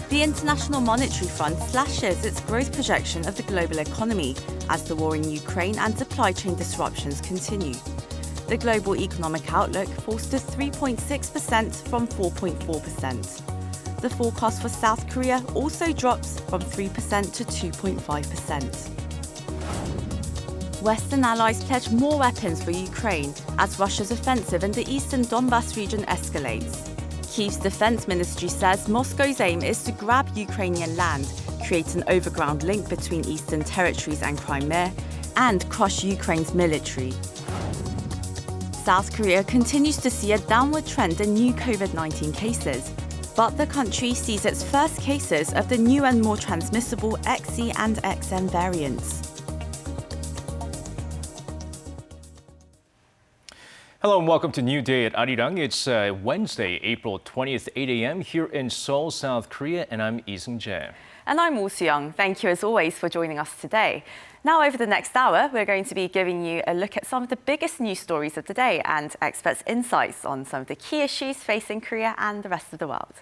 The International Monetary Fund slashes its growth projection of the global economy as the war in Ukraine and supply chain disruptions continue. The global economic outlook falls to 3.6% from 4.4%. The forecast for South Korea also drops from 3% to 2.5%. Western allies pledge more weapons for Ukraine as Russia's offensive in the eastern Donbas region escalates. Kyiv's defense ministry says Moscow's aim is to grab Ukrainian land, create an overground link between eastern territories and Crimea, and crush Ukraine's military. South Korea continues to see a downward trend in new COVID-19 cases, but the country sees its first cases of the new and more transmissible XE and XM variants. Hello and welcome to New Day at Arirang. It's Wednesday, April 20th, 8 a.m. here in Seoul, South Korea, and I'm Lee Seung-jae. And I'm Oh Soo-young. Thank you as always for joining us today. Now over the next hour, we're going to be giving you a look at some of the biggest news stories of the day and experts' insights on some of the key issues facing Korea and the rest of the world.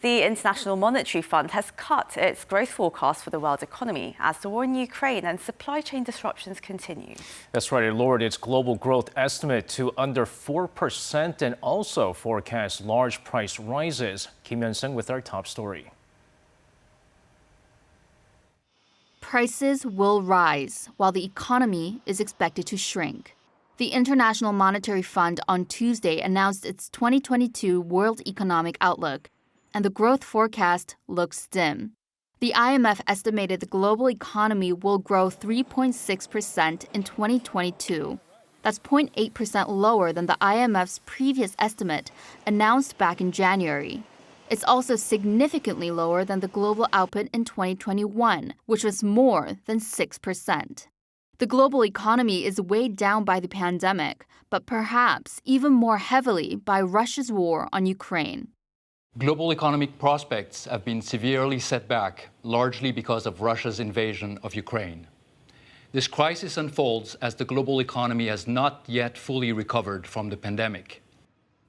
The International Monetary Fund has cut its growth forecast for the world economy as the war in Ukraine and supply chain disruptions continue. That's right. It lowered its global growth estimate to under 4% and also forecasts large price rises. Kim Hyun-sung with our top story. Prices will rise while the economy is expected to shrink. The International Monetary Fund on Tuesday announced its 2022 World Economic Outlook, and the growth forecast looks dim. The IMF estimated the global economy will grow 3.6% in 2022. That's 0.8% lower than the IMF's previous estimate announced back in January. It's also significantly lower than the global output in 2021, which was more than 6%. The global economy is weighed down by the pandemic, but perhaps even more heavily by Russia's war on Ukraine. Global economic prospects have been severely set back, largely because of Russia's invasion of Ukraine. This crisis unfolds as the global economy has not yet fully recovered from the pandemic.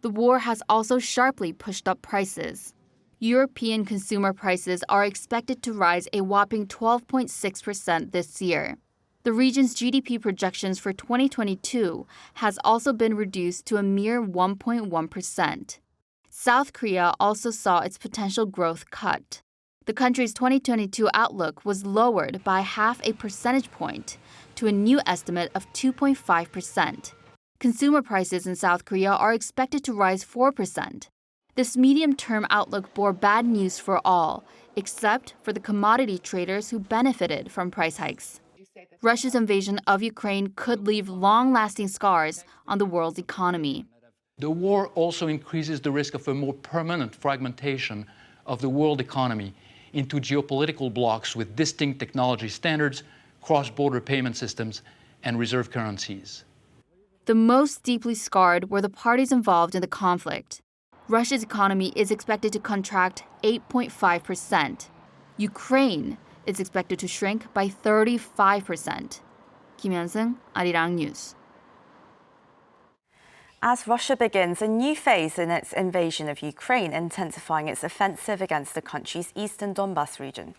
The war has also sharply pushed up prices. European consumer prices are expected to rise a whopping 12.6% this year. The region's GDP projections for 2022 has also been reduced to a mere 1.1%. South Korea also saw its potential growth cut. The country's 2022 outlook was lowered by half a percentage point to a new estimate of 2.5%. Consumer prices in South Korea are expected to rise 4%. This medium-term outlook bore bad news for all, except for the commodity traders who benefited from price hikes. Russia's invasion of Ukraine could leave long-lasting scars on the world's economy. The war also increases the risk of a more permanent fragmentation of the world economy into geopolitical blocs with distinct technology standards, cross-border payment systems, and reserve currencies. The most deeply scarred were the parties involved in the conflict. Russia's economy is expected to contract 8.5%. Ukraine is expected to shrink by 35%. Kim Hyun-sung, Arirang News. As Russia begins a new phase in its invasion of Ukraine, intensifying its offensive against the country's eastern Donbas region,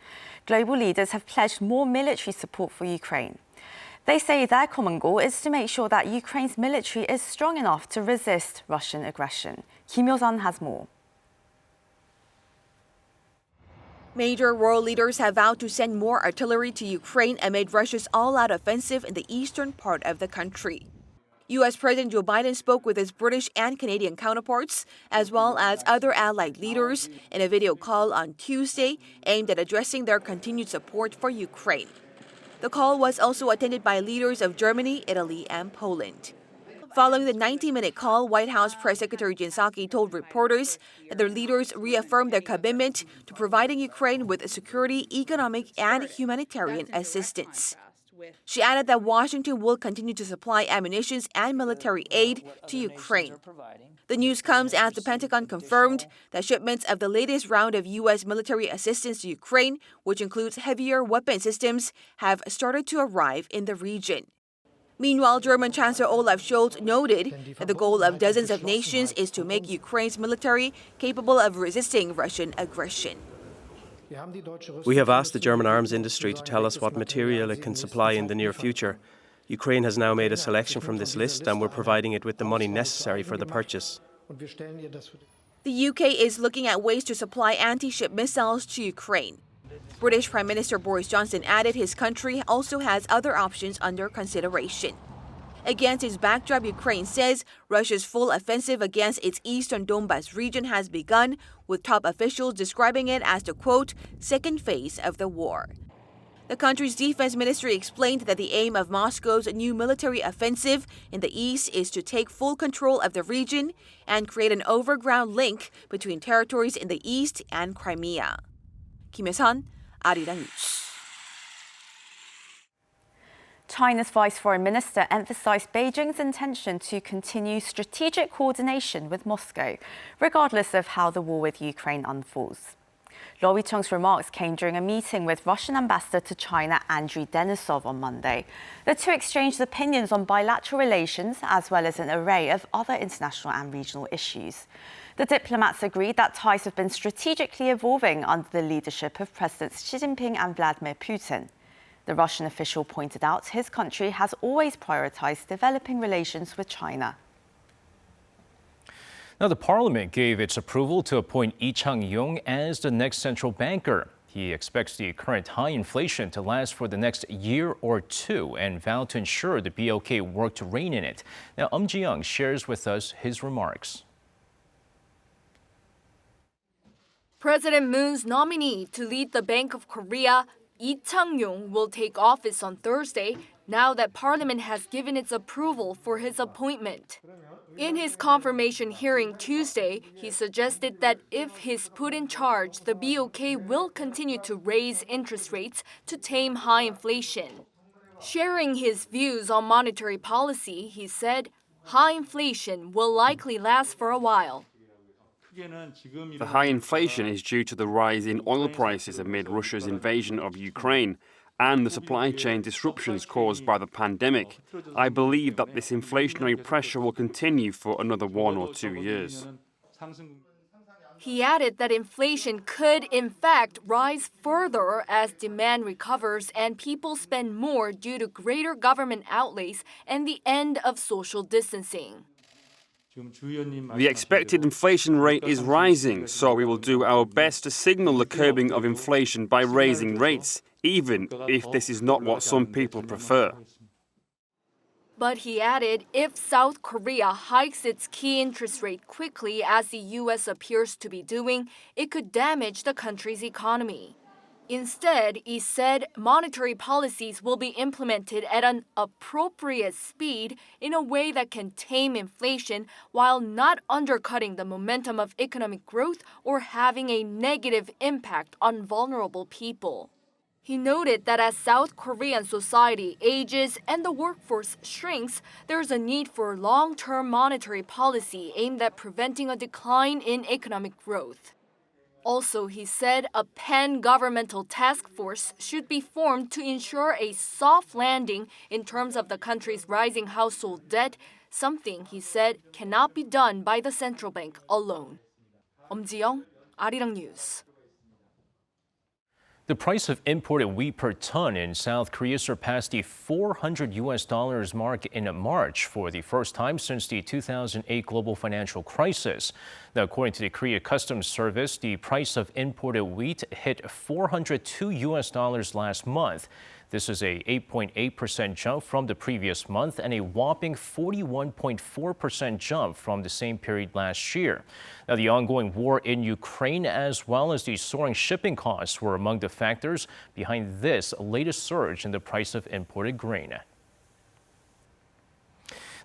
global leaders have pledged more military support for Ukraine. They say their common goal is to make sure that Ukraine's military is strong enough to resist Russian aggression. Kim Yo-sun has more. Major world leaders have vowed to send more artillery to Ukraine amid Russia's all-out offensive in the eastern part of the country. U.S. President Joe Biden spoke with his British and Canadian counterparts, as well as other allied leaders, in a video call on Tuesday aimed at addressing their continued support for Ukraine. The call was also attended by leaders of Germany, Italy, and Poland. Following the 90-minute call, White House Press Secretary Jen Psaki told reporters that their leaders reaffirmed their commitment to providing Ukraine with security, economic, and humanitarian assistance. She added that Washington will continue to supply ammunition and military aid to Ukraine. The news comes as the Pentagon confirmed that shipments of the latest round of U.S. military assistance to Ukraine, which includes heavier weapon systems, have started to arrive in the region. Meanwhile, German Chancellor Olaf Scholz noted that the goal of dozens of nations is to make Ukraine's military capable of resisting Russian aggression. We have asked the German arms industry to tell us what material it can supply in the near future. Ukraine has now made a selection from this list and we're providing it with the money necessary for the purchase. The UK is looking at ways to supply anti-ship missiles to Ukraine. British Prime Minister Boris Johnson added his country also has other options under consideration. Against its backdrop, Ukraine says Russia's full offensive against its eastern Donbas region has begun, with top officials describing it as the, quote, second phase of the war. The country's defense ministry explained that the aim of Moscow's new military offensive in the east is to take full control of the region and create an overground link between territories in the east and Crimea. Kim Hye-sun, Arirang News. China's Vice Foreign Minister emphasized Beijing's intention to continue strategic coordination with Moscow, regardless of how the war with Ukraine unfolds. Lo Wei-chung's remarks came during a meeting with Russian Ambassador to China Andriy Denisov on Monday. The two exchanged opinions on bilateral relations as well as an array of other international and regional issues. The diplomats agreed that ties have been strategically evolving under the leadership of Presidents Xi Jinping and Vladimir Putin. The Russian official pointed out his country has always prioritized developing relations with China. Now, the parliament gave its approval to appoint Lee Chang-yong as the next central banker. He expects the current high inflation to last for the next year or two and vowed to ensure the BOK work to rein in it. Now, Ji-young shares with us his remarks. President Moon's nominee to lead the Bank of Korea, Lee Chang-yong, will take office on Thursday, now that Parliament has given its approval for his appointment. In his confirmation hearing Tuesday, he suggested that if he's put in charge, the BOK will continue to raise interest rates to tame high inflation. Sharing his views on monetary policy, he said, high inflation will likely last for a while. The high inflation is due to the rise in oil prices amid Russia's invasion of Ukraine and the supply chain disruptions caused by the pandemic. I believe that this inflationary pressure will continue for another 1 or 2 years. He added that inflation could, in fact, rise further as demand recovers and people spend more due to greater government outlays and the end of social distancing. The expected inflation rate is rising, so we will do our best to signal the curbing of inflation by raising rates, even if this is not what some people prefer. But he added, if South Korea hikes its key interest rate quickly, as the U.S. appears to be doing, it could damage the country's economy. Instead, he said monetary policies will be implemented at an appropriate speed in a way that can tame inflation while not undercutting the momentum of economic growth or having a negative impact on vulnerable people. He noted that as South Korean society ages and the workforce shrinks, there's a need for long-term monetary policy aimed at preventing a decline in economic growth. Also, he said a pan-governmental task force should be formed to ensure a soft landing in terms of the country's rising household debt, something, he said, cannot be done by the central bank alone. Ji-young, Arirang News. The price of imported wheat per ton in South Korea surpassed the $400 mark in March for the first time since the 2008 global financial crisis. Now, according to the Korea Customs Service, the price of imported wheat hit $402 last month. This is a 8.8% jump from the previous month and a whopping 41.4% jump from the same period last year. Now, the ongoing war in Ukraine as well as the soaring shipping costs were among the factors behind this latest surge in the price of imported grain.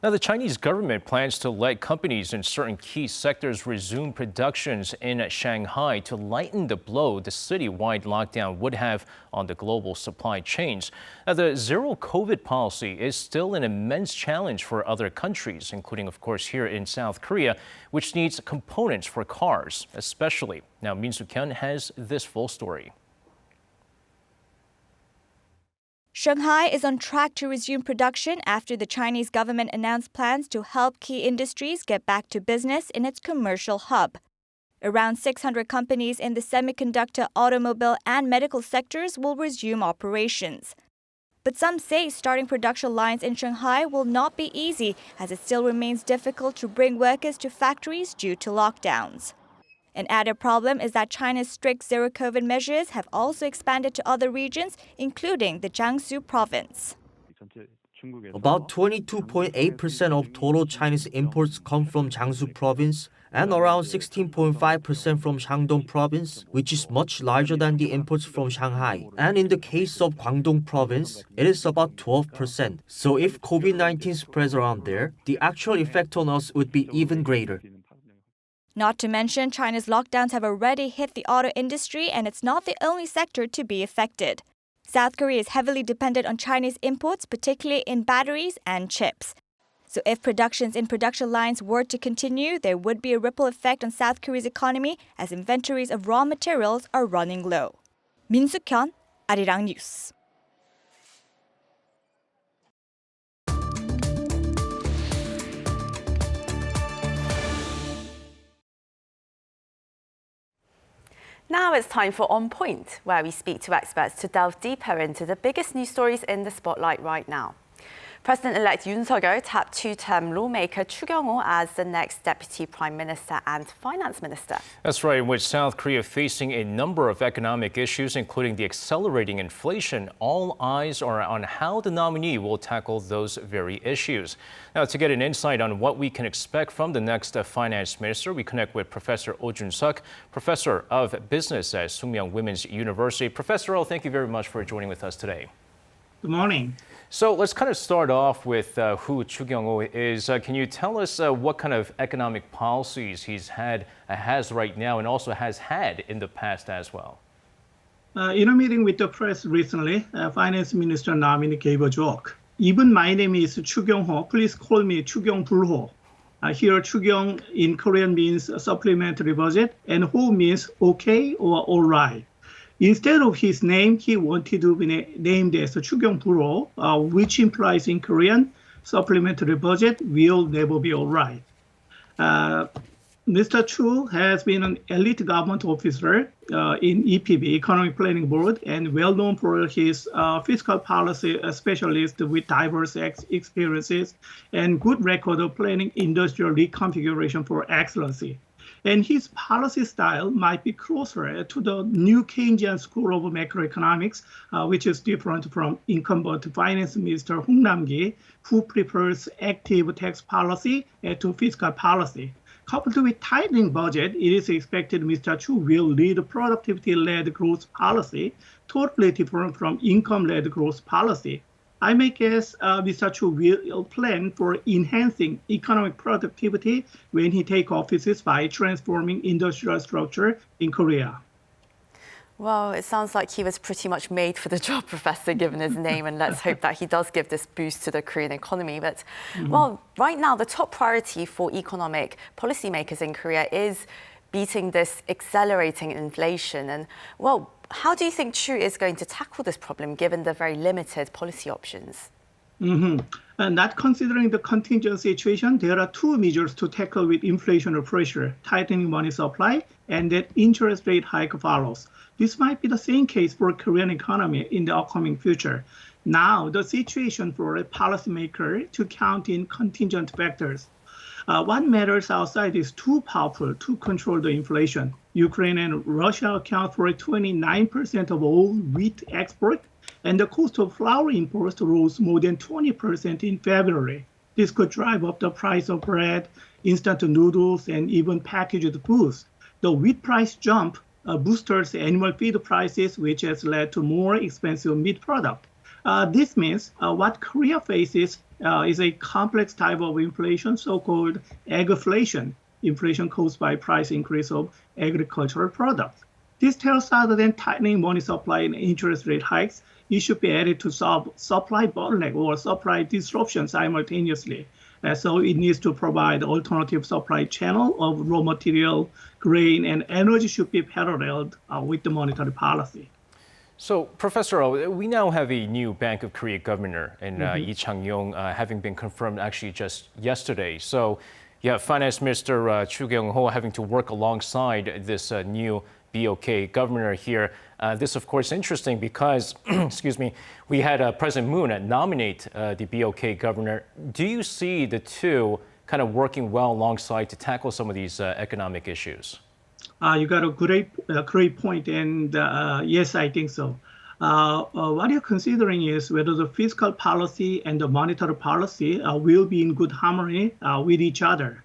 Now, the Chinese government plans to let companies in certain key sectors resume productions in Shanghai to lighten the blow the citywide lockdown would have on the global supply chains. Now, the zero-COVID policy is still an immense challenge for other countries, including, of course, here in South Korea, which needs components for cars, especially. Now, Min Soo-yeol has this full story. Shanghai is on track to resume production after the Chinese government announced plans to help key industries get back to business in its commercial hub. Around 600 companies in the semiconductor, automobile, and medical sectors will resume operations. But some say starting production lines in Shanghai will not be easy, as it still remains difficult to bring workers to factories due to lockdowns. An added problem is that China's strict zero-COVID measures have also expanded to other regions, including the Jiangsu province. About 22.8% of total Chinese imports come from Jiangsu province and around 16.5% from Shandong province, which is much larger than the imports from Shanghai. And in the case of Guangdong province, it is about 12%. So if COVID-19 spreads around there, the actual effect on us would be even greater. Not to mention, China's lockdowns have already hit the auto industry, and it's not the only sector to be affected. South Korea is heavily dependent on Chinese imports, particularly in batteries and chips. So if productions in production lines were to continue, there would be a ripple effect on South Korea's economy as inventories of raw materials are running low. Min Suk-yeol, Arirang News. Now it's time for Onpoint, where we speak to experts to delve deeper into the biggest news stories in the spotlight right now. President-elect Yoon Suk-yeol tapped two-term lawmaker Chu Kyung-ho as the next Deputy Prime Minister and Finance Minister. That's right, with South Korea facing a number of economic issues, including the accelerating inflation, all eyes are on how the nominee will tackle those very issues. Now, to get an insight on what we can expect from the next Finance Minister, we connect with Professor Oh Jun-suk, Professor of Business at Sookmyung Women's University. Professor Oh, thank you very much for joining with us today. Good morning. So let's kind of start off with who Chu Kyung-ho is. Can you tell us what kind of economic policies he's has right now and also has had in the past as well? In a meeting with the press recently, Finance Minister nominee gave a joke. Even my name is Chu Kyung-ho. Please call me Chu Kyung-불호. Here, Chu Kyung in Korean means supplementary budget, and Ho means okay or all right. Instead of his name, he wanted to be named as Chu Kyung-불호, which implies in Korean, supplementary budget will never be all right. Mr. Chu has been an elite government officer in EPB, Economic Planning Board, and well known for his fiscal policy specialist with diverse experiences and good record of planning industrial reconfiguration for excellency. And his policy style might be closer to the new Keynesian school of macroeconomics, which is different from incumbent Finance Minister Hong Nam-gi, who prefers active tax policy to fiscal policy. Coupled with tightening budget, it is expected Mr. Chu will lead productivity-led growth policy, totally different from income-led growth policy. I may guess Mr. Chu will plan for enhancing economic productivity when he takes office by transforming industrial structure in Korea. Well, it sounds like he was pretty much made for the job, Professor, given his name, and let's hope that he does give this boost to the Korean economy. But, well, right now, the top priority for economic policymakers in Korea is beating this accelerating inflation. And, well, how do you think Chu is going to tackle this problem, given the very limited policy options? Not considering the contingent situation, there are two measures to tackle with inflationary pressure: tightening money supply and that interest rate hike follows. This might be the same case for Korean economy in the upcoming future. Now, the situation for a policymaker to count in contingent factors. What matters outside is too powerful to control the inflation. Ukraine and Russia account for 29% of all wheat export, and the cost of flour imports rose more than 20% in February. This could drive up the price of bread, instant noodles, and even packaged foods. The wheat price jump boosters animal feed prices, which has led to more expensive meat product. This means what Korea faces is a complex type of inflation, so-called agflation, inflation caused by price increase of agricultural products. This tells us that tightening money supply and interest rate hikes, it should be added to solve supply bottleneck or supply disruption simultaneously. So it needs to provide alternative supply channel of raw material, grain, and energy should be paralleled with the monetary policy. So, Professor Oh, we now have a new Bank of Korea governor in Lee Chang-yong, having been confirmed actually just yesterday. So, you have Finance Minister Chu Kyung-ho having to work alongside this new BOK governor here. This, of course, interesting because, excuse me, we had President Moon nominate the BOK governor. Do you see the two kind of working well alongside to tackle some of these economic issues? You got a great point, and yes, I think so. What you're considering is whether the fiscal policy and the monetary policy will be in good harmony with each other.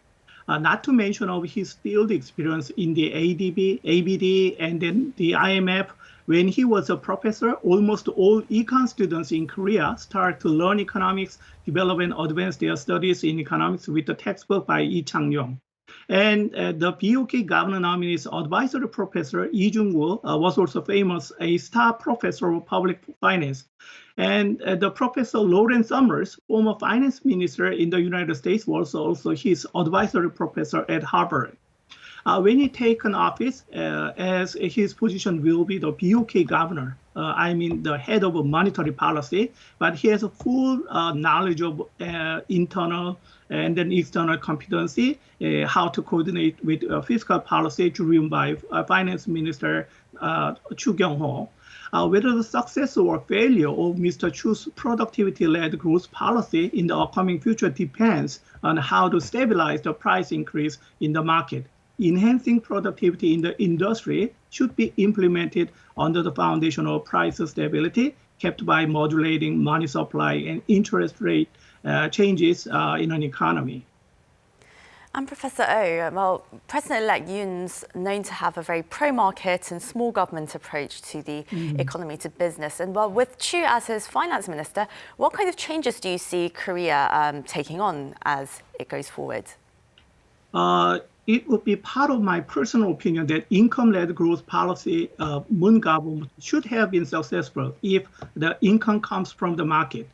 Not to mention of his field experience in the ABD, and then the IMF. When he was a professor, almost all econ students in Korea start to learn economics, develop and advance their studies in economics with the textbook by Lee Chang-yong. And the BOK Governor Nominee's advisory professor, Lee Jung-woo, was also famous, a star professor of public finance. And the Professor Lawrence Summers, former finance minister in the United States, was also his advisory professor at Harvard. When he taken office, as his position will be the BOK governor, the head of monetary policy, but he has a full knowledge of internal and then external competency, how to coordinate with fiscal policy driven by Finance Minister Chu Kyung-ho. Whether the success or failure of Mr. Chu's productivity-led growth policy in the upcoming future depends on how to stabilize the price increase in the market. Enhancing productivity in the industry should be implemented under the foundation of price stability, kept by modulating money supply and interest rate changes in an economy. And Professor Oh, well, President-elect Yoon's known to have a very pro-market and small government approach to the economy, to business. And well, with Chu as his finance minister, what kind of changes do you see Korea taking on as it goes forward? It would be part of my personal opinion that income-led growth policy of Moon government should have been successful if the income comes from the market.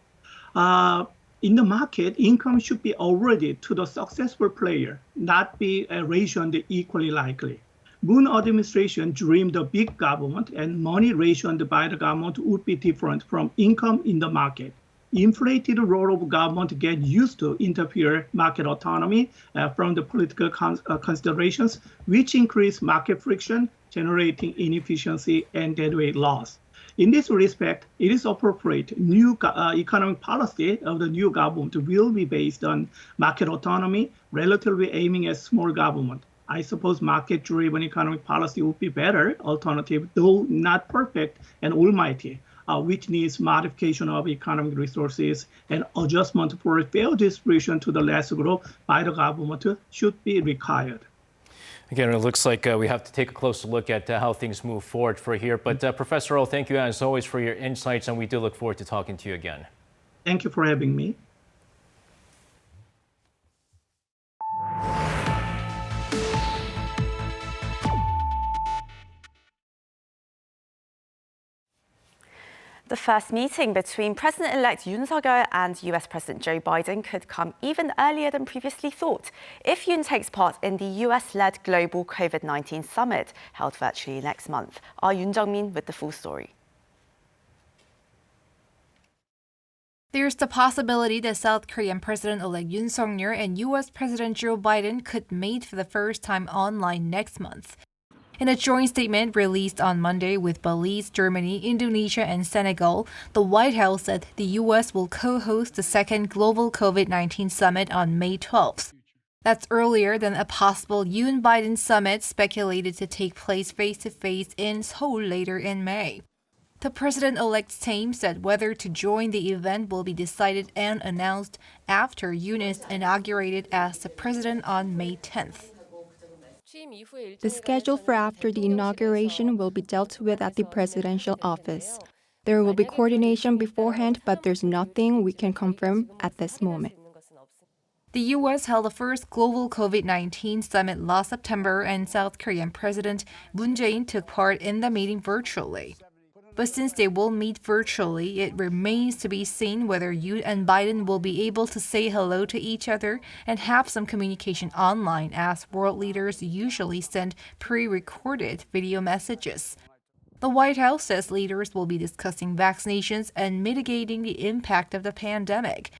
In the market, income should be awarded to the successful player, not be rationed equally likely. Moon administration dreamed of big government, and money rationed by the government would be different from income in the market. Inflated role of government get used to interfere market autonomy from the political considerations, which increase market friction, generating inefficiency and deadweight loss. In this respect, it is appropriate new economic policy of the new government will be based on market autonomy, relatively aiming at small government. I suppose market-driven economic policy would be better alternative, though not perfect and almighty, which needs modification of economic resources and adjustment for a fair distribution to the less group by the government should be required. Again, it looks like we have to take a closer look at how things move forward for here. But Professor Oh, thank you as always for your insights, and we do look forward to talking to you again. Thank you for having me. The first meeting between President-elect Yoon Suk-yeol and US President Joe Biden could come even earlier than previously thought if Yoon takes part in the US-led global COVID-19 summit held virtually next month. Our Yoon Jung-min with the full story. There's the possibility that South Korean President-elect Yoon Suk-yeol and US President Joe Biden could meet for the first time online next month. In a joint statement released on Monday with Belize, Germany, Indonesia, and Senegal, the White House said the U.S. will co-host the second global COVID-19 summit on May 12th. That's earlier than a possible Yoon-Biden summit speculated to take place face-to-face in Seoul later in May. The president-elect's team said whether to join the event will be decided and announced after Yoon is inaugurated as the president on May 10th. The schedule for after the inauguration will be dealt with at the presidential office. There will be coordination beforehand, but there's nothing we can confirm at this moment. The U.S. held the first global COVID-19 summit last September, and South Korean President Moon Jae-in took part in the meeting virtually. But since they will meet virtually, it remains to be seen whether Yoon and Biden will be able to say hello to each other and have some communication online, as world leaders usually send pre-recorded video messages. The White House says leaders will be discussing vaccinations and mitigating the impact of the pandemic.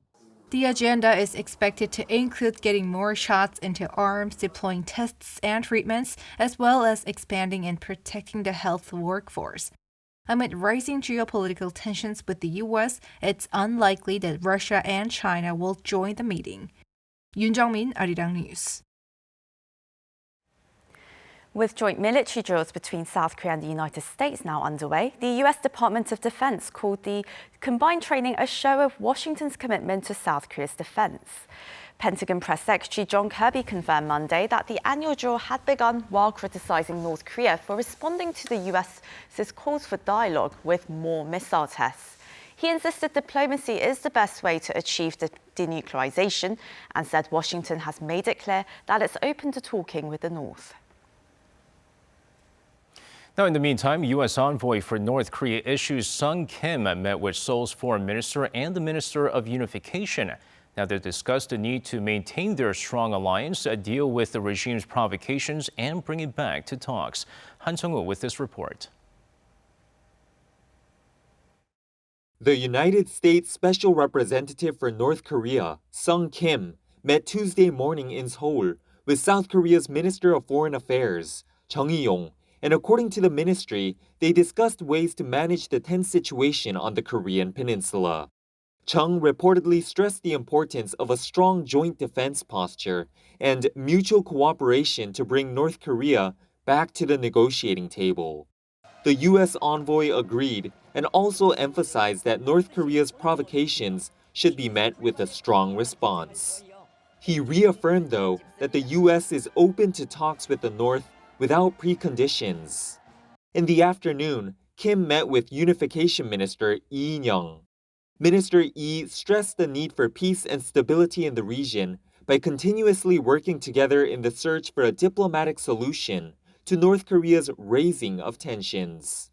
The agenda is expected to include getting more shots into arms, deploying tests and treatments, as well as expanding and protecting the health workforce. Amid rising geopolitical tensions with the U.S., it's unlikely that Russia and China will join the meeting. Yoon Jung-min, Arirang News. With joint military drills between South Korea and the United States now underway, the U.S. Department of Defense called the combined training a show of Washington's commitment to South Korea's defense. Pentagon Press Secretary John Kirby confirmed Monday that the annual drill had begun while criticizing North Korea for responding to the U.S.'s calls for dialogue with more missile tests. He insisted diplomacy is the best way to achieve denuclearization and said Washington has made it clear that it's open to talking with the North. Now, in the meantime, U.S. envoy for North Korea issues Sung Kim met with Seoul's foreign minister and the minister of unification. Now, they discussed the need to maintain their strong alliance, deal with the regime's provocations, and bring it back to talks. Han Sung-woo with this report. The United States Special Representative for North Korea, Sung Kim, met Tuesday morning in Seoul with South Korea's Minister of Foreign Affairs, Chung Eui-yong, and according to the ministry, they discussed ways to manage the tense situation on the Korean peninsula. Chung reportedly stressed the importance of a strong joint defense posture and mutual cooperation to bring North Korea back to the negotiating table. The U.S. envoy agreed and also emphasized that North Korea's provocations should be met with a strong response. He reaffirmed, though, that the U.S. is open to talks with the North without preconditions. In the afternoon, Kim met with Unification Minister Lee In-young. Minister Lee stressed the need for peace and stability in the region by continuously working together in the search for a diplomatic solution to North Korea's raising of tensions.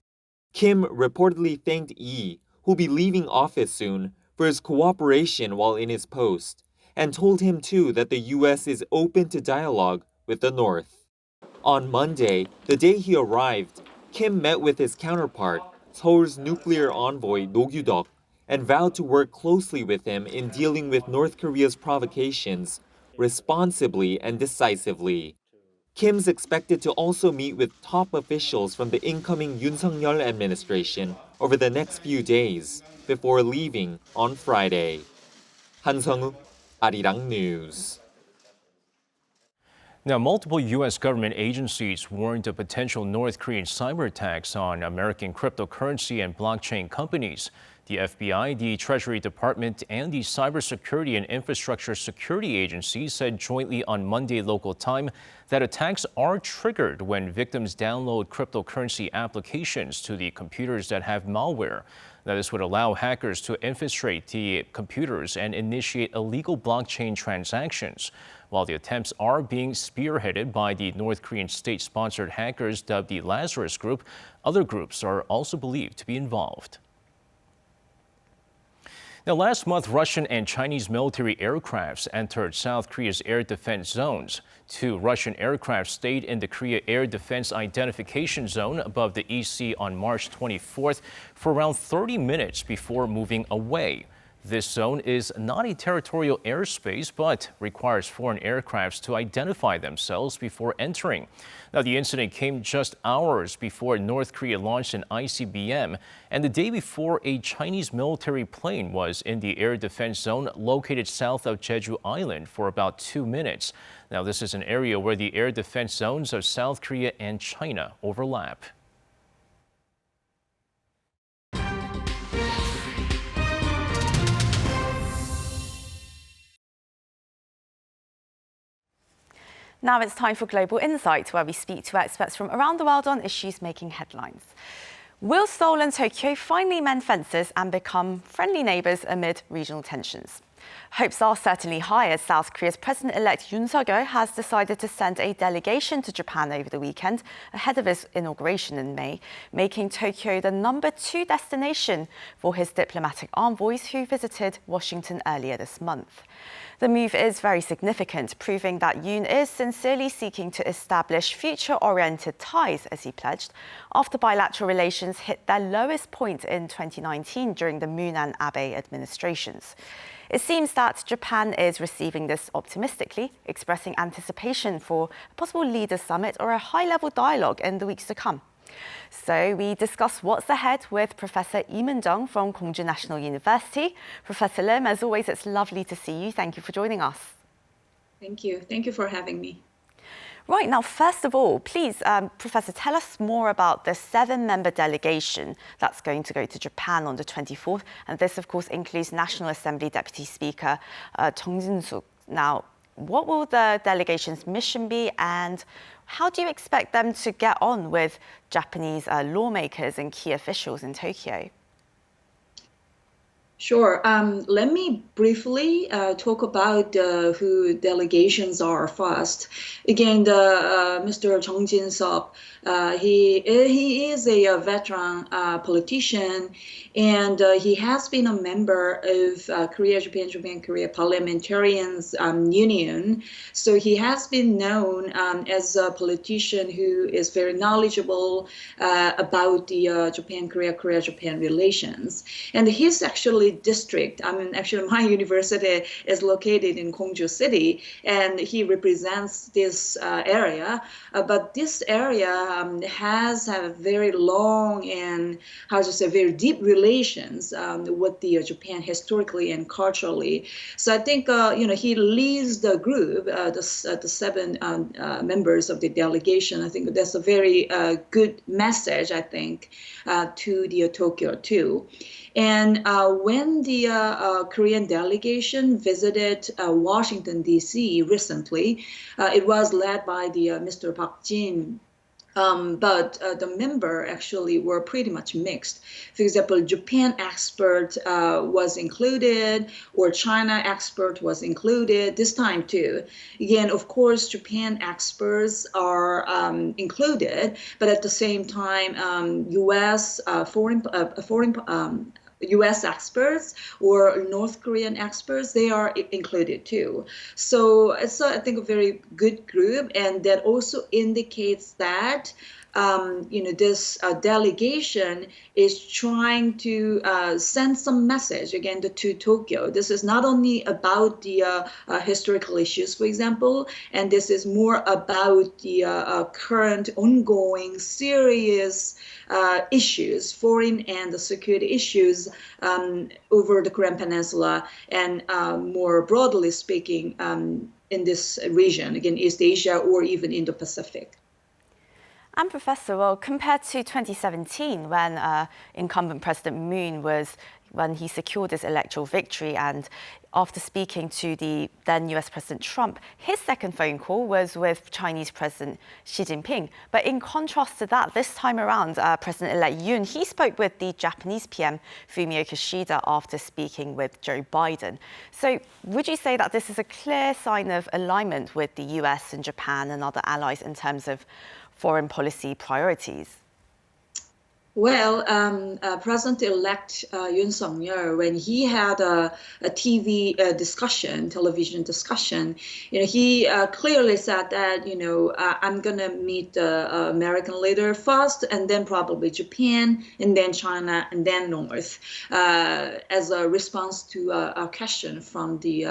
Kim reportedly thanked Lee, who'll be leaving office soon, for his cooperation while in his post, and told him too that the U.S. is open to dialogue with the North. On Monday, the day he arrived, Kim met with his counterpart, Seoul's nuclear envoy No Kyu-duk, and vowed to work closely with him in dealing with North Korea's provocations responsibly and decisively. Kim's expected to also meet with top officials from the incoming Yoon Suk-yeol administration over the next few days before leaving on Friday. Han Sung-woo, Arirang News. Now, multiple U.S. government agencies warned of potential North Korean cyber attacks on American cryptocurrency and blockchain companies. The FBI, the Treasury Department, and the Cybersecurity and Infrastructure Security Agency said jointly on Monday local time that attacks are triggered when victims download cryptocurrency applications to the computers that have malware. Now, this would allow hackers to infiltrate the computers and initiate illegal blockchain transactions. While the attempts are being spearheaded by the North Korean state-sponsored hackers dubbed the Lazarus Group, other groups are also believed to be involved. Now, last month, Russian and Chinese military aircrafts entered South Korea's air defense zones. 2 Russian aircraft stayed in the Korea Air Defense Identification Zone above the EC on March 24th for around 30 minutes before moving away. This zone is not a territorial airspace, but requires foreign aircrafts to identify themselves before entering. Now, the incident came just hours before North Korea launched an ICBM, and the day before a Chinese military plane was in the air defense zone located south of Jeju Island for about 2 minutes. Now, this is an area where the air defense zones of South Korea and China overlap. Now it's time for Global Insight, where we speak to experts from around the world on issues making headlines. Will Seoul and Tokyo finally mend fences and become friendly neighbours amid regional tensions? Hopes are certainly high as South Korea's President-elect Yoon Suk-yeol has decided to send a delegation to Japan over the weekend ahead of his inauguration in May, making Tokyo the #2 destination for his diplomatic envoys who visited Washington earlier this month. The move is very significant, proving that Yoon is sincerely seeking to establish future-oriented ties, as he pledged, after bilateral relations hit their lowest point in 2019 during the Moon and Abe administrations. It seems that Japan is receiving this optimistically, expressing anticipation for a possible leaders' summit or a high-level dialogue in the weeks to come. So we discuss what's ahead with Professor Lee Min-dong from Kongshu National University. Professor Lim, as always, it's lovely to see you. Thank you for joining us. Thank you. Thank you for having me. Right, now, first of all, please, Professor, tell us more about the 7-member delegation that's going to go to Japan on the 24th. And this, of course, includes National Assembly Deputy Speaker Chung Jin-suk. Now, what will the delegation's mission be, and how do you expect them to get on with Japanese lawmakers and key officials in Tokyo? Sure. Let me briefly talk about who delegations are first. Again, Mr. Chung Jin-suk, he is a veteran politician, and he has been a member of Korea-Japan-Japan-Korea Parliamentarians Union. So he has been known as a politician who is very knowledgeable about the Japan-Korea, Korea-Japan relations. And his actually district, actually my university is located in Kongshu City, and he represents this area. But this area has a very long and, very deep relations with the Japan historically and culturally. So I think, he leads the group, the 7 members of the delegation. I think that's a very good message, I think, to the Tokyo too. And when the Korean delegation visited Washington, D.C. recently, it was led by the Mr. Park Jin. But the members actually were pretty much mixed. For example, Japan expert was included, or China expert was included this time too. Again, of course, Japan experts are included, but at the same time, U.S. U.S. experts or North Korean experts, they are included too. So it's, I think, a very good group, and that also indicates that this delegation is trying to send some message again to Tokyo. This is not only about the historical issues, for example, and this is more about the current ongoing serious issues, foreign and security issues over the Korean Peninsula, and more broadly speaking in this region, again, East Asia or even Indo-Pacific. And Professor, well, compared to 2017, when incumbent President Moon when he secured his electoral victory, and after speaking to the then US President Trump, his second phone call was with Chinese President Xi Jinping. But in contrast to that, this time around, President-elect Yoon, he spoke with the Japanese PM Fumio Kishida after speaking with Joe Biden. So would you say that this is a clear sign of alignment with the US and Japan and other allies in terms of foreign policy priorities? Well, President-elect Yoon Suk-yeol, when he had a television discussion, he clearly said that, I'm going to meet the American leader first, and then probably Japan, and then China, and then North, as a response to a question from the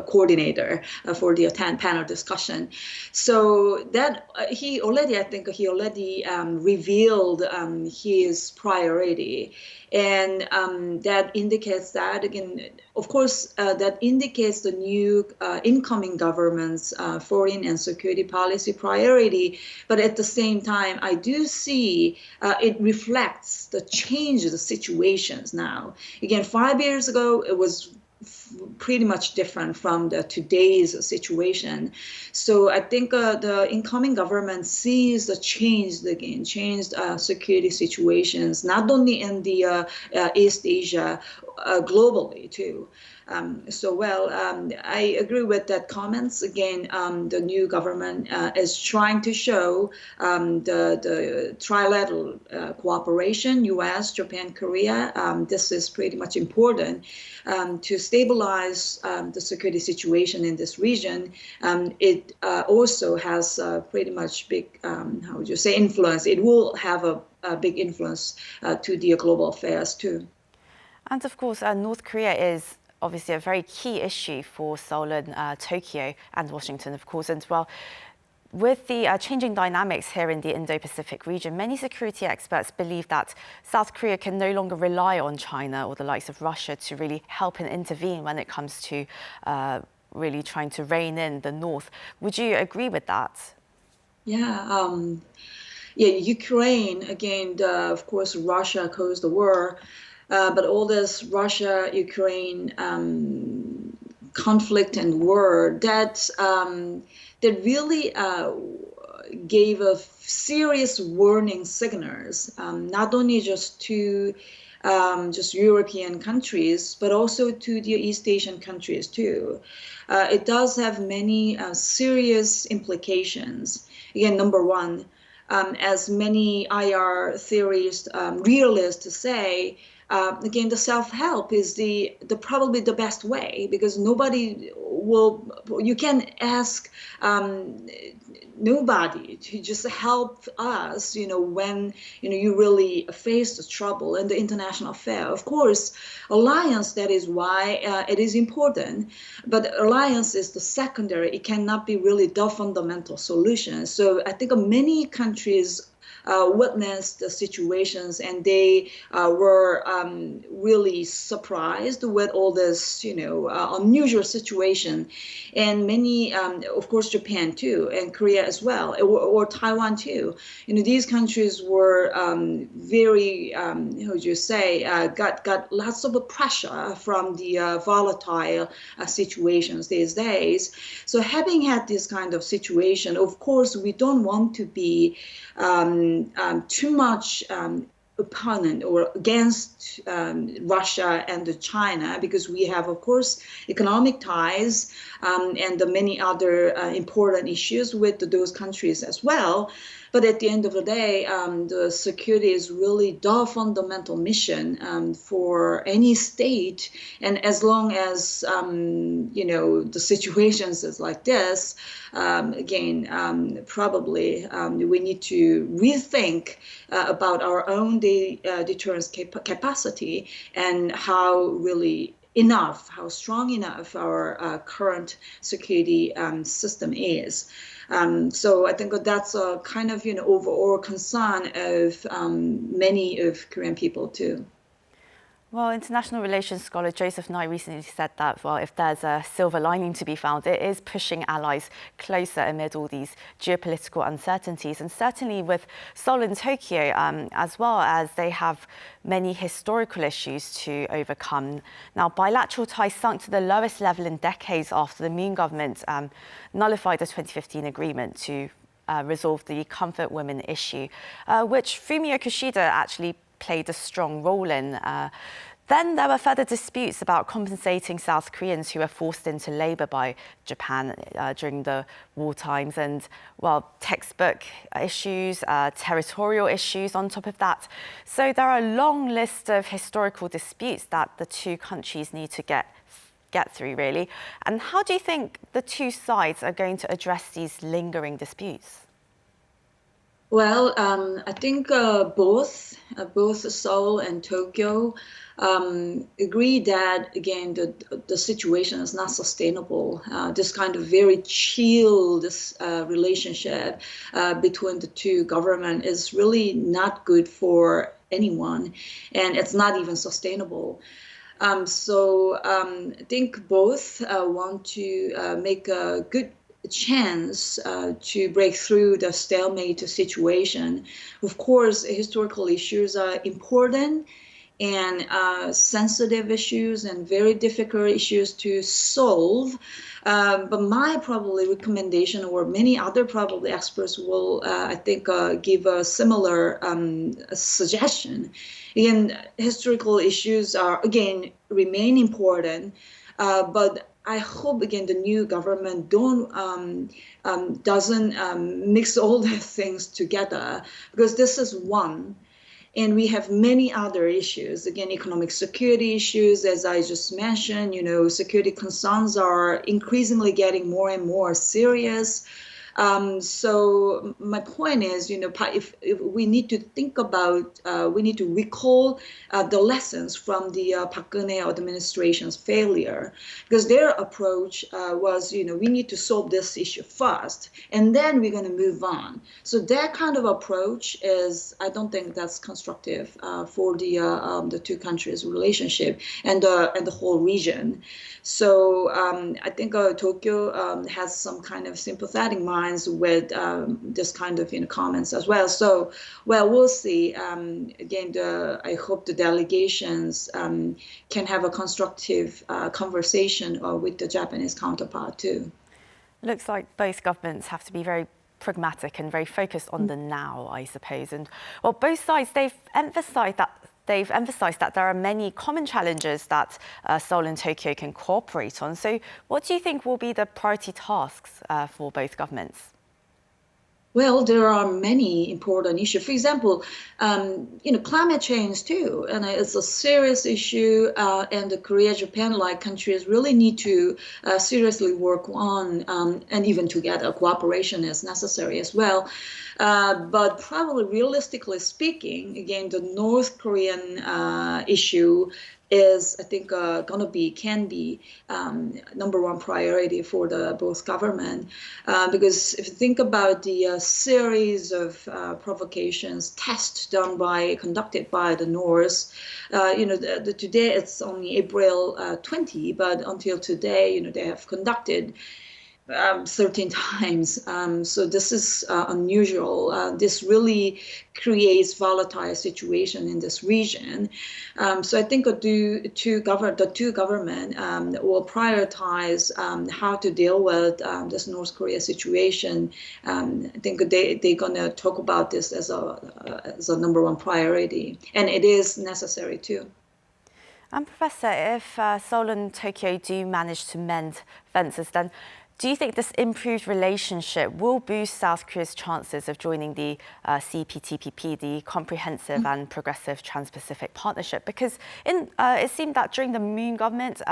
coordinator for the panel discussion. So that he already revealed his priority. And that indicates that, again, of course, that indicates the new incoming government's foreign and security policy priority. But at the same time, I do see it reflects the change of the situations now. Again, 5 years ago, it was pretty much different from today's situation. So I think the incoming government sees the changed security situations, not only in the East Asia, globally too. I agree with that comments. Again, the new government is trying to show the trilateral cooperation, U.S., Japan, Korea. This is pretty much important to stabilize the security situation in this region. It also has pretty much big, influence. It will have a big influence to the global affairs too. And of course, North Korea is obviously a very key issue for Seoul and Tokyo and Washington, of course. And well, with the changing dynamics here in the Indo-Pacific region, many security experts believe that South Korea can no longer rely on China or the likes of Russia to really help and intervene when it comes to really trying to rein in the North. Would you agree with that? Yeah. Ukraine, again, of course, Russia caused the war. But all this Russia-Ukraine conflict and war, that really gave a serious warning signals, not only just to just European countries, but also to the East Asian countries too. It does have many serious implications. Again, number one, as many IR theorists, realists say, again, the self-help is probably the best way, because you can ask nobody to just help us, when, you really face the trouble in the international affair. Of course, alliance, that is why it is important, but alliance is the secondary. It cannot be really the fundamental solution. So I think many countries witnessed the situations, and they were really surprised with all this, unusual situation. And many, of course, Japan too, and Korea as well, or Taiwan too. These countries were very, got lots of pressure from the volatile situations these days. So having had this kind of situation, of course, we don't want to be too much opponent or against Russia and China, because we have, of course, economic ties and the many other important issues with those countries as well. But at the end of the day, the security is really the fundamental mission for any state. And as long as, the situations is like this, again, probably we need to rethink about our own deterrence capacity and how strong enough our current security system is. So I think that's a kind of overall concern of many of Korean people too. Well, international relations scholar Joseph Nye recently said that, well, if there's a silver lining to be found, it is pushing allies closer amid all these geopolitical uncertainties. And certainly with Seoul and Tokyo, as well, as they have many historical issues to overcome. Now, bilateral ties sunk to the lowest level in decades after the Moon government nullified the 2015 agreement to resolve the comfort women issue, which Fumio Kishida actually played a strong role in. Then there were further disputes about compensating South Koreans who were forced into labor by Japan during the war times, and, well, textbook issues, territorial issues on top of that. So there are a long list of historical disputes that the two countries need to get through, really. And how do you think the two sides are going to address these lingering disputes? Well, I think both Seoul and Tokyo agree that, again, the situation is not sustainable. This kind of very chilled relationship between the two governments is really not good for anyone, and it's not even sustainable. So I think both want to make a good chance to break through the stalemate situation. Of course, historical issues are important, and sensitive issues and very difficult issues to solve. But my probably recommendation, or many other probably experts will, I think, give a similar suggestion. Again, historical issues are, again, remain important, but I hope, again, the new government doesn't mix all the things together, because this is one. And we have many other issues. Again, economic security issues, as I just mentioned, security concerns are increasingly getting more and more serious. So my point is, if we need to think about, we need to recall the lessons from the Park Geun-hye administration's failure, because their approach was, we need to solve this issue first, and then we're going to move on. So that kind of approach I don't think that's constructive for the two countries' relationship and the whole region. So I think Tokyo has some kind of sympathetic minds with this kind of comments as well. So, we'll see. Again, I hope the delegations can have a constructive conversation with the Japanese counterpart too. Looks like both governments have to be very pragmatic and very focused on the now, I suppose. And well, both sides, they've emphasized that there are many common challenges that Seoul and Tokyo can cooperate on. So what do you think will be the priority tasks for both governments? Well, there are many important issues. For example, climate change too, and it's a serious issue. And the Korea, Japan-like countries really need to seriously work on, and even together, cooperation is necessary as well. But probably, realistically speaking, again, the North Korean issue is, I think, can be number one priority for both government, because if you think about the series of provocations, tests conducted by the North, today it's only April 20, but until today, they have conducted 13 times. So this is unusual. This really creates volatile situation in this region. So I think the two government will prioritize how to deal with this North Korea situation. I think they're gonna talk about this as a number one priority, and it is necessary too. And Professor, if Seoul and Tokyo do manage to mend fences, then do you think this improved relationship will boost South Korea's chances of joining the CPTPP, the Comprehensive and Progressive Trans-Pacific Partnership? Because it seemed that during the Moon government,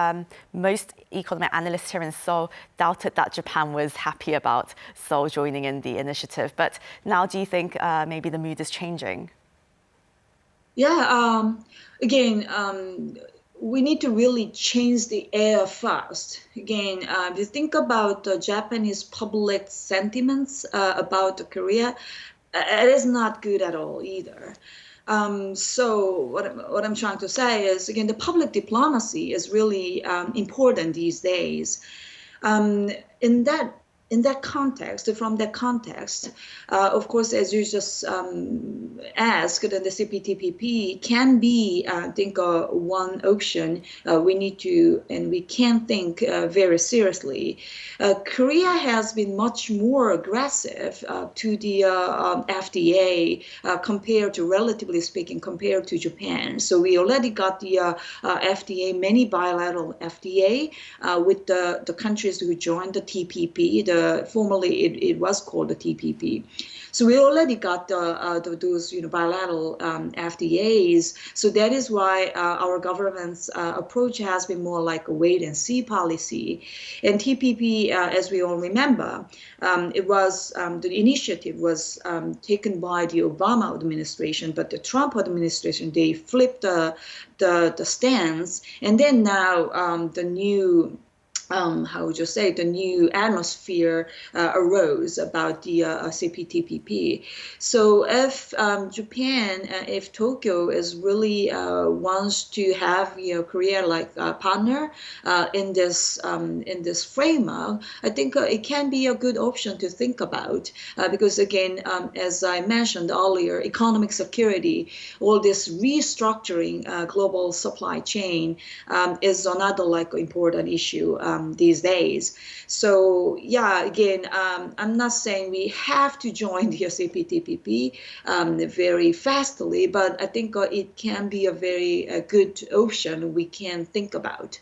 most economic analysts here in Seoul doubted that Japan was happy about Seoul joining in the initiative. But now do you think maybe the mood is changing? Yeah, again, we need to really change the air fast. Again, if you think about the Japanese public sentiments about Korea, it is not good at all either. So what I'm trying to say is, again, the public diplomacy is really important these days. In that context, from that context, of course, as you just asked, the CPTPP can be, I think, one option we need to, and we can think very seriously. Korea has been much more aggressive to the FDA relatively speaking, compared to Japan. So we already got the FDA, many bilateral FDA with the countries who joined the TPP. Formerly, it was called the TPP. So we already got those bilateral FTAs. So that is why our government's approach has been more like a wait-and-see policy. And TPP, as we all remember, it was the initiative was taken by the Obama administration, but the Trump administration, they flipped the stance, and then now the new how would you say, the new atmosphere arose about the CPTPP. So if Japan, if Tokyo is really wants to have Korea like a partner in this framework, I think it can be a good option to think about because again, as I mentioned earlier, economic security, all this restructuring global supply chain is another like important issue these days. So yeah, again, I'm not saying we have to join the CPTPP very fastly, but I think it can be a very good option we can think about.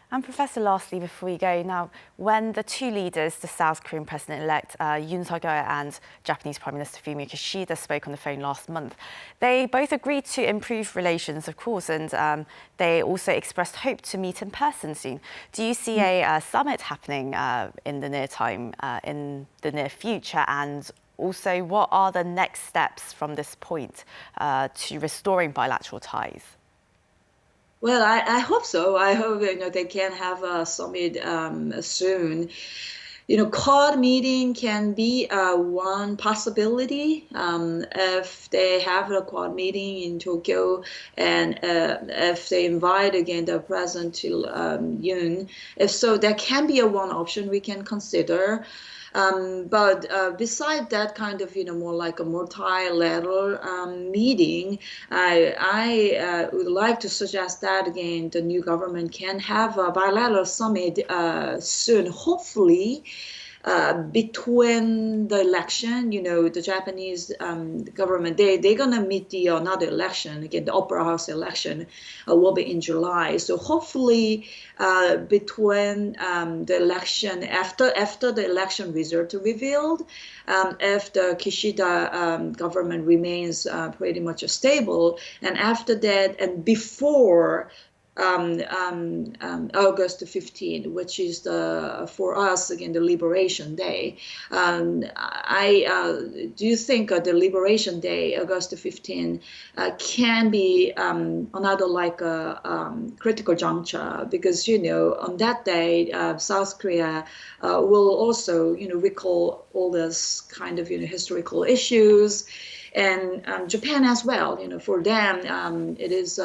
And Professor, lastly, before we go, now, when the two leaders, the South Korean President-elect Yoon Suk-yeol and Japanese Prime Minister Fumio Kishida, spoke on the phone last month, they both agreed to improve relations, of course, and they also expressed hope to meet in person soon. Do you see a summit happening in the near future? And also, what are the next steps from this point to restoring bilateral ties? Well, I hope so. I hope they can have a summit soon. Quad meeting can be one possibility if they have a quad meeting in Tokyo, and if they invite again the president to Yoon. If so, that can be a one option we can consider. But beside that kind of, more like a multilateral meeting, I would like to suggest that, again, the new government can have a bilateral summit soon, hopefully. Between the election, the Japanese government, they're going to meet another election, again, the upper house election will be in July. So hopefully between the election, after the election results are revealed, if the Kishida government remains pretty much stable, and after that and before August 15, which is for us again the Liberation Day. I do think the Liberation Day, August 15, can be another like a critical juncture because on that day South Korea will also recall all this kind of historical issues. And Japan as well, for them, it is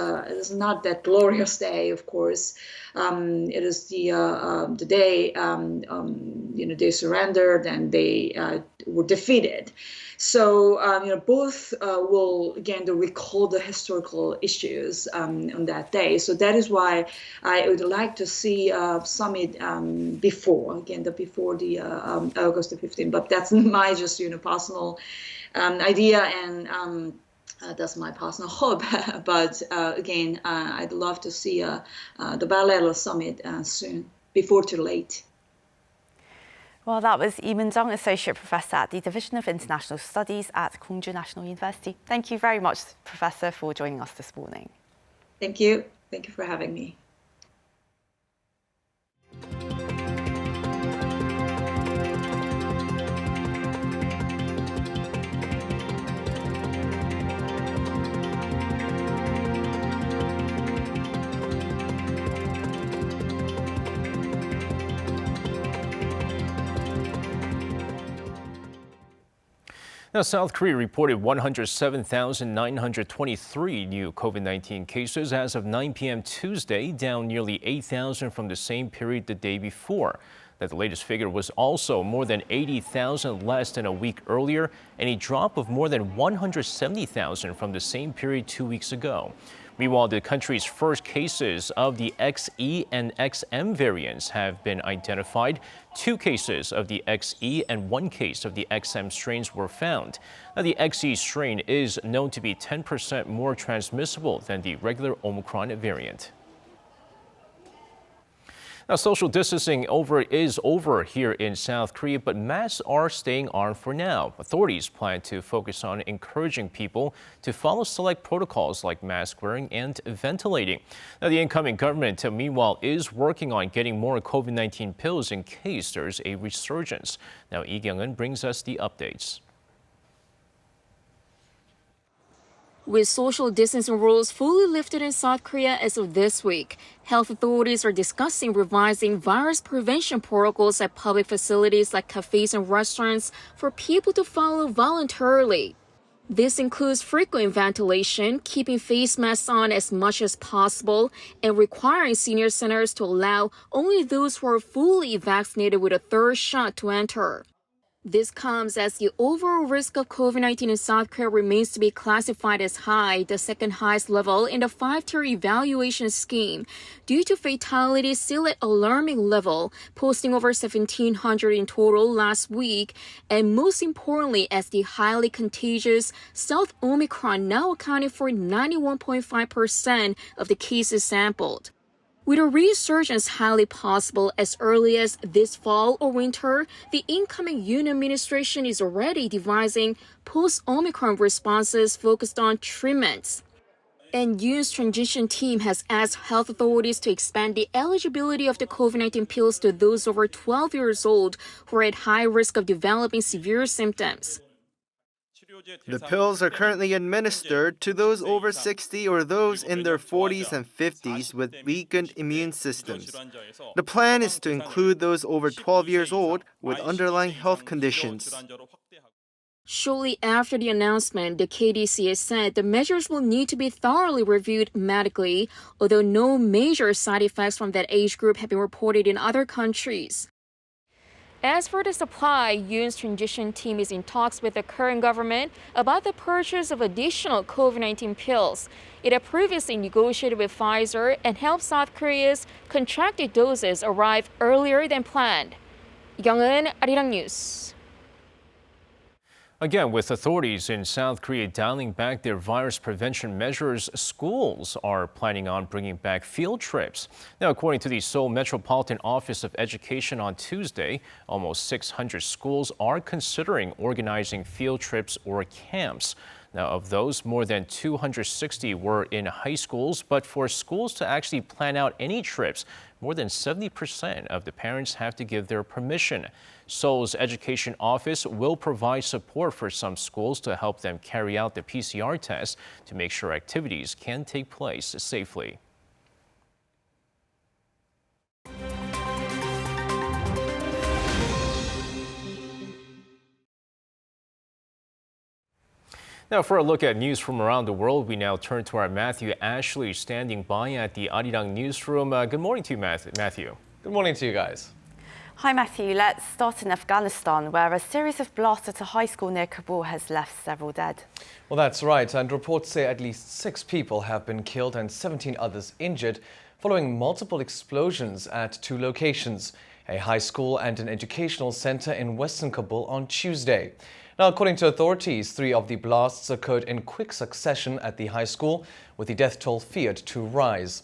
not that glorious day, of course. It is the day, they surrendered and they were defeated. So, both will, again, recall the historical issues on that day. So that is why I would like to see a summit before the August 15. But that's my just, personal idea, and that's my personal hope. But again, I'd love to see the bilateral summit soon, before too late. Well, that was Lee Min-jung, Associate Professor at the Division of International Studies at Kwangju National University. Thank you very much, Professor, for joining us this morning. Thank you. Thank you for having me. Now, South Korea reported 107,923 new COVID-19 cases as of 9 p.m. Tuesday, down nearly 8,000 from the same period the day before. That the latest figure was also more than 80,000 less than a week earlier, and a drop of more than 170,000 from the same period 2 weeks ago. Meanwhile, the country's first cases of the XE and XM variants have been identified. 2 cases of the XE and 1 case of the XM strains were found. Now, the XE strain is known to be 10% more transmissible than the regular Omicron variant. Now, social distancing is over here in South Korea, but masks are staying on for now. Authorities plan to focus on encouraging people to follow select protocols like mask wearing and ventilating. Now, the incoming government, meanwhile, is working on getting more COVID-19 pills in case there's a resurgence. Now, Lee Kyung-eun brings us the updates. With social distancing rules fully lifted in South Korea as of this week, health authorities are discussing revising virus prevention protocols at public facilities like cafes and restaurants for people to follow voluntarily. This includes frequent ventilation, keeping face masks on as much as possible, and requiring senior centers to allow only those who are fully vaccinated with a third shot to enter. This comes as the overall risk of COVID-19 in South Korea remains to be classified as high, the second highest level in the 5-tier evaluation scheme, due to fatalities still at alarming level, posting over 1,700 in total last week, and most importantly as the highly contagious South Omicron now accounting for 91.5% of the cases sampled. With a resurgence highly possible as early as this fall or winter, the incoming Yoon administration is already devising post-Omicron responses focused on treatments. And Yoon's transition team has asked health authorities to expand the eligibility of the COVID-19 pills to those over 12 years old who are at high risk of developing severe symptoms. The pills are currently administered to those over 60 or those in their 40s and 50s with weakened immune systems. The plan is to include those over 12 years old with underlying health conditions. Shortly after the announcement, the KDC has said the measures will need to be thoroughly reviewed medically, although no major side effects from that age group have been reported in other countries. As for the supply, Yoon's transition team is in talks with the current government about the purchase of additional COVID-19 pills. It had previously negotiated with Pfizer and helped South Korea's contracted doses arrive earlier than planned. Young-eun, Arirang News. Again, with authorities in South Korea dialing back their virus prevention measures, schools are planning on bringing back field trips. Now, according to the Seoul Metropolitan Office of Education on Tuesday, almost 600 schools are considering organizing field trips or camps. Now, of those, more than 260 were in high schools, but for schools to actually plan out any trips, more than 70% of the parents have to give their permission. Seoul's education office will provide support for some schools to help them carry out the PCR test to make sure activities can take place safely. Now, for a look at news from around the world, we now turn to our Matthew Ashley standing by at the Arirang newsroom. Good morning to you, Matthew. Good morning to you guys. Hi, Matthew. Let's start in Afghanistan, where a series of blasts at a high school near Kabul has left several dead. Well, that's right. And reports say at least 6 people have been killed and 17 others injured following multiple explosions at 2 locations, a high school and an educational center in western Kabul on Tuesday. Now, according to authorities, 3 of the blasts occurred in quick succession at the high school, with the death toll feared to rise.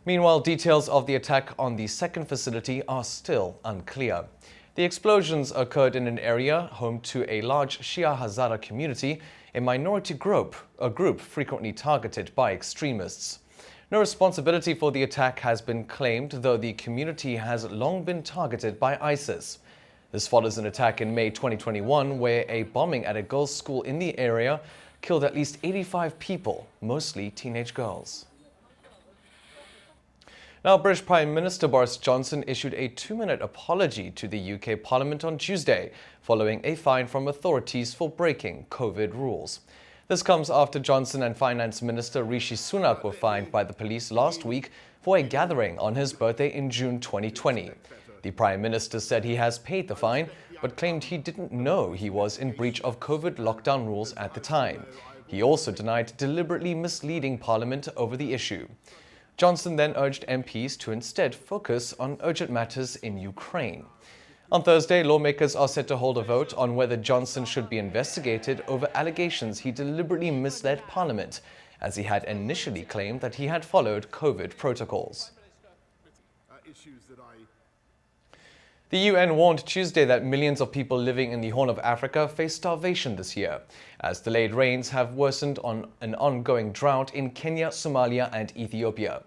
Meanwhile, details of the attack on the second facility are still unclear. The explosions occurred in an area home to a large Shia Hazara community, a minority group frequently targeted by extremists. No responsibility for the attack has been claimed, though the community has long been targeted by ISIS. This follows an attack in May 2021 where a bombing at a girls' school in the area killed at least 85 people, mostly teenage girls. Now, British Prime Minister Boris Johnson issued a 2-minute apology to the UK Parliament on Tuesday, following a fine from authorities for breaking COVID rules. This comes after Johnson and Finance Minister Rishi Sunak were fined by the police last week for a gathering on his birthday in June 2020. The Prime Minister said he has paid the fine, but claimed he didn't know he was in breach of COVID lockdown rules at the time. He also denied deliberately misleading Parliament over the issue. Johnson then urged MPs to instead focus on urgent matters in Ukraine. On Thursday, lawmakers are set to hold a vote on whether Johnson should be investigated over allegations he deliberately misled Parliament, as he had initially claimed that he had followed COVID protocols. The UN warned Tuesday that millions of people living in the Horn of Africa face starvation this year, as delayed rains have worsened on an ongoing drought in Kenya, Somalia and Ethiopia.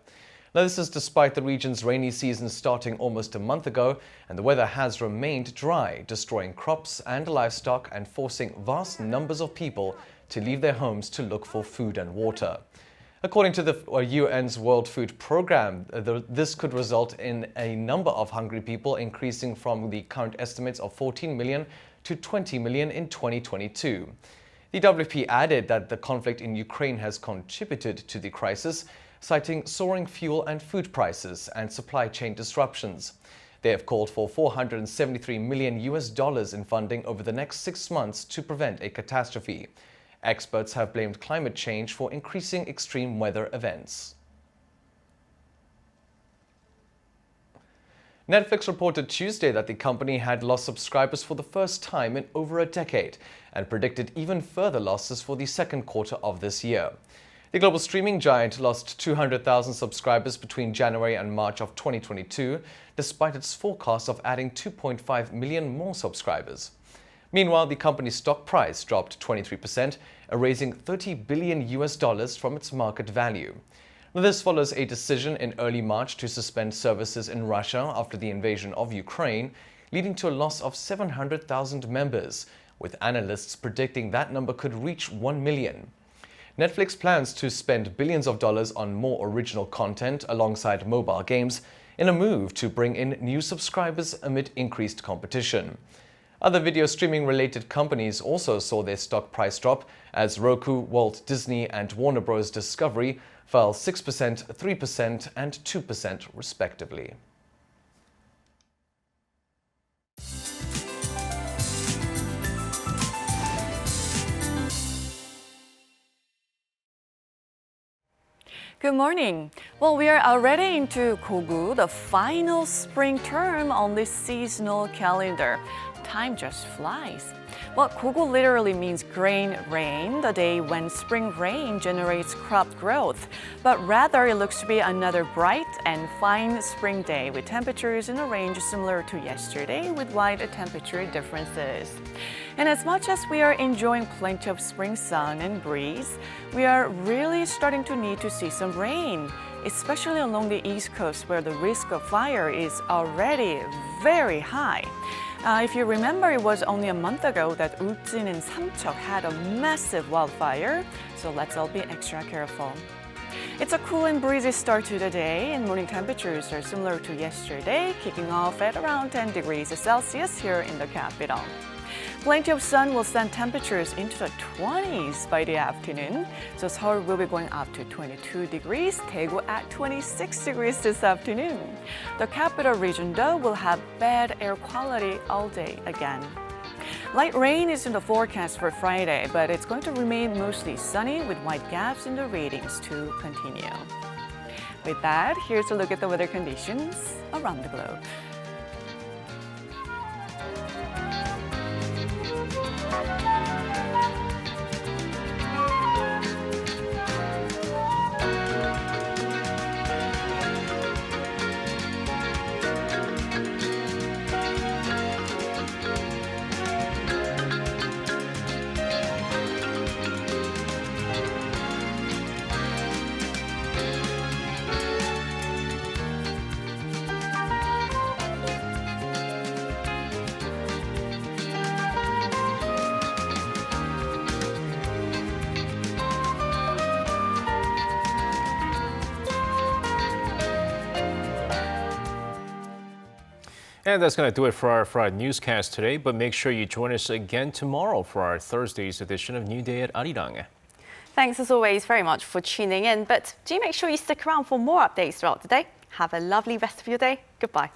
Now, this is despite the region's rainy season starting almost a month ago, and the weather has remained dry, destroying crops and livestock and forcing vast numbers of people to leave their homes to look for food and water. According to the UN's World Food Programme, this could result in a number of hungry people increasing from the current estimates of 14 million to 20 million in 2022. The WFP added that the conflict in Ukraine has contributed to the crisis, citing soaring fuel and food prices and supply chain disruptions. They have called for $473 million in funding over the next 6 months to prevent a catastrophe. Experts have blamed climate change for increasing extreme weather events. Netflix reported Tuesday that the company had lost subscribers for the first time in over a decade and predicted even further losses for the second quarter of this year. The global streaming giant lost 200,000 subscribers between January and March of 2022, despite its forecast of adding 2.5 million more subscribers. Meanwhile, the company's stock price dropped 23%, erasing $30 billion from its market value. This follows a decision in early March to suspend services in Russia after the invasion of Ukraine, leading to a loss of 700,000 members, with analysts predicting that number could reach 1 million. Netflix plans to spend billions of dollars on more original content alongside mobile games in a move to bring in new subscribers amid increased competition. Other video streaming related companies also saw their stock price drop as Roku, Walt Disney and Warner Bros. Discovery fell 6%, 3% and 2% respectively. Good morning. Well, we are already into Kogu, the final spring term on this seasonal calendar. Time just flies. Well, Kogu literally means grain rain, the day when spring rain generates crop growth. But rather, it looks to be another bright and fine spring day with temperatures in a range similar to yesterday with wide temperature differences. And as much as we are enjoying plenty of spring sun and breeze, we are really starting to need to see some rain, especially along the East Coast where the risk of fire is already very high. If you remember, it was only a month ago that Ulsan and Samcheok had a massive wildfire, so let's all be extra careful. It's a cool and breezy start to the day, and morning temperatures are similar to yesterday, kicking off at around 10 degrees Celsius here in the capital. Plenty of sun will send temperatures into the 20s by the afternoon. So Seoul will be going up to 22 degrees, Daegu at 26 degrees this afternoon. The capital region, though, will have bad air quality all day again. Light rain is in the forecast for Friday, but it's going to remain mostly sunny with wide gaps in the readings to continue. With that, here's a look at the weather conditions around the globe. And that's going to do it for our Friday newscast today, but make sure you join us again tomorrow for our Thursday's edition of New Day at Arirang. Thanks as always very much for tuning in, but do make sure you stick around for more updates throughout the day. Have a lovely rest of your day. Goodbye.